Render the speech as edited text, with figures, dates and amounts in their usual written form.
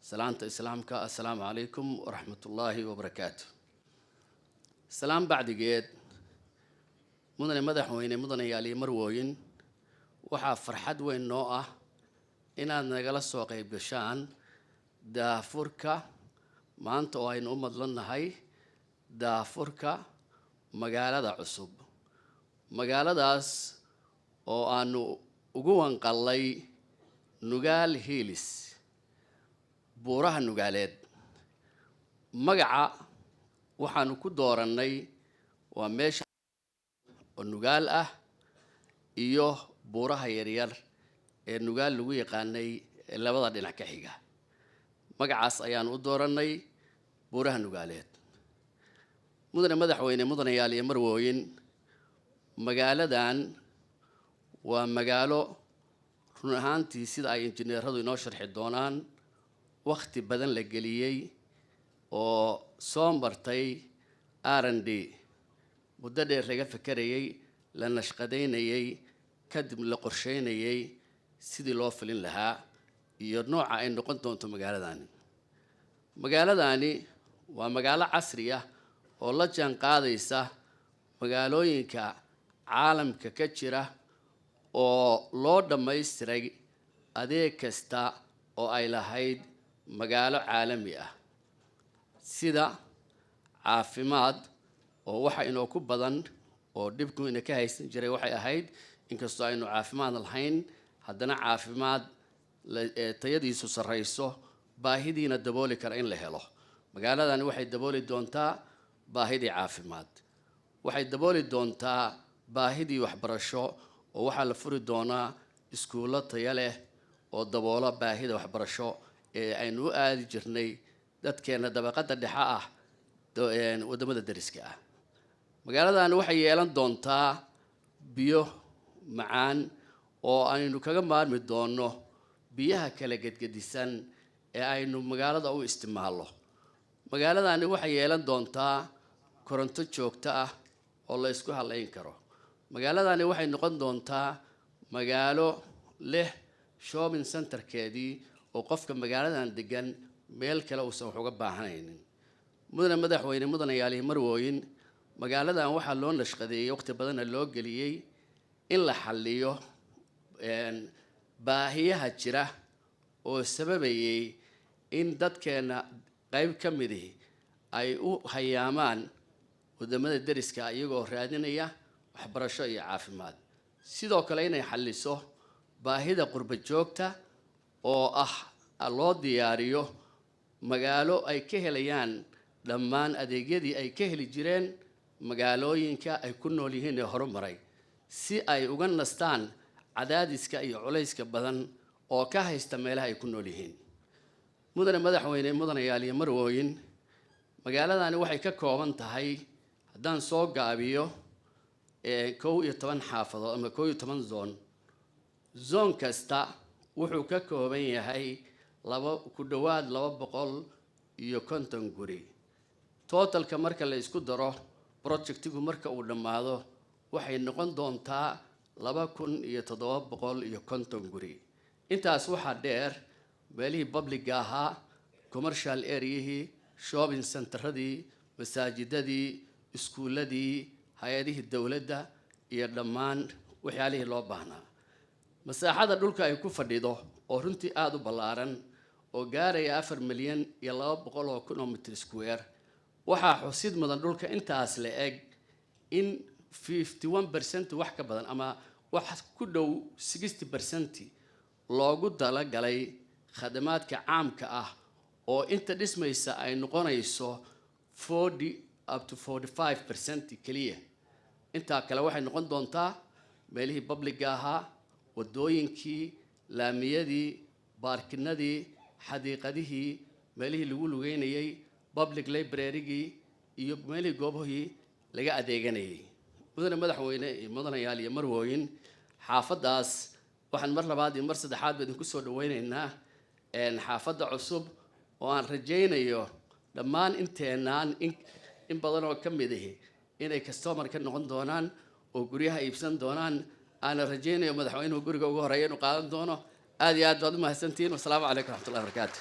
سلامة إسلامك السلام عليكم ورحمة الله وبركاته. سلام بعد جيد مدن مدحوين مدن يالي مروين وحا فرحد وين نوعه إن نجلس وقي بشان دافوركا ما أنت وين لنا هاي دافوركا مقالة عصب مقالة داس أو أنو وجوان قلي نقال هيلس buuraha nugaaleed magaca waxaanu ku dooranay waa meesha oo nugaal ah iyo buuraha yaryar ee nugaal lagu yaqaanay labada dhinac ka xiga magacaas ayaan u dooranay buuraha nugaaleed mudane madaxweyne mudanayaal iyo marwooyin magaaladan waa magaalo run ahaantii sida ay injineeradu inoo sharxi doonaan waqti badan la geliyay oo soo martay R&D muddo dheer laga fakarayay la nashqadeynayay kadib la qorsheynayay sidii loo filin lahaa iyo nooca ay noqon doonto magaaladani waa magaalo casri ah oo la jaan qaadaysa magaalooyinka caalamka ka jira oo loo dhammaystiray adeeg kasta oo ay lahayd magaalo caalami ah sida caafimaad oo waxa inoo ku badan oo dhibku ina ka haysan jiray waxay ahayd inkastoo aynu caafimaad lahayn haddana caafimaad tayadiisu sarreyso baahidiina dabooli kara in la helo magaaladani waxay dabooli doontaa baahidii caafimaad waxay dabooli doontaa baahidii waxbarasho oo waxaa la furi doonaa iskuulo tayo leh oo daboola baahida waxbarasho ee aynu u aadi jirnay dadkeena dabaqada dhexe ah wadamada dariska ah magaaladani waxay yeelan doontaa biyo macaan oo aynu kaga maarmi doono biyaha kala gedgedisan ee aynu magaalada u isticmaalo magaaladani waxay yeelan doontaa koronto joogto ah oo la isku halayn karo magaaladani waxay noqon doontaa magaalo leh shopping centerkeedii oo qofka magaaladan degan meel kale uusan wax uga baahanaynin mudane madaxweyne mudanayaal marwooyin magaaladan waxaa loo nashqadeeyay waqti badan loo geliyay in la xalliyo baahiyaha jira oo sababayay in dadkeena qayb ka mid ay u hayaamaan wadamada dariska iyagoo raadinaya waxbarasho iyo caafimaad sidoo kale inay xalliso baahida qurba joogta oo loo diyaariyo magaalo ay ka helayaan dhammaan adeegyadii ay ka heli jireen magaalooyinka ay ku nool yihiin ee horumaray si ay uga nastaan cadaadiska iyo culayska badan oo ka haysta meelaha ay ku nool yihiin mudane madaxweyne mudanayaal iyo marwooyin magaaladani waxay ka kooban tahay haddaan soo gaabiyo 11 xaafadood ama 11 zone kasta wuxuu ka kooban yahay ku dhawaad 250 guri totalka marka la isku daro projectigu marka uu dhamaado waxay noqon doontaa 2750 guri intaas waxa dheer meelihii public ahaa commercial area shopping centeradii masaajidadii iskuuladii hay'adihii dawladda iyo dhammaan waxyaalihii loo baahnaa masaaxada dhulka ay ku fadhido oo runtii aad u ballaaran oo gaaraya 4 milyan iyo 200 kilometer square waxaa xusid mudan dhulka intaas la eg in 51% wax ka badan ama wax ku dhow 60% loogu talagalay khadamaadka caamka ah oo inta dhismaysa ay noqonayso 40 up to 45% kaliya inta kale waxay noqon doontaa meelihii public ahaa wadooyinkii laamiyadii baarkinadii xadiiqadihii meelihii lagu lugeynayay public library-gii iyo meelihii goobahii laga adeeganayay mudane madaxweyne mudanayaal iyo marwooyin xaafadaas waxaan mar labaad iyo mar saddexaad idinku soo dhaweynaynaa xaafadda cusub oo aan rajaynayo dhammaan inteenaan in badan oo ka mid ah inay customer ka noqon doonaan oo guryaha iibsan doonaan أنا رجينا يوم مدحوينه وقرقوا وهريين وقالوا دونه آدي آد بعد ما هستنتين والسلام عليكم ورحمة الله وبركاته.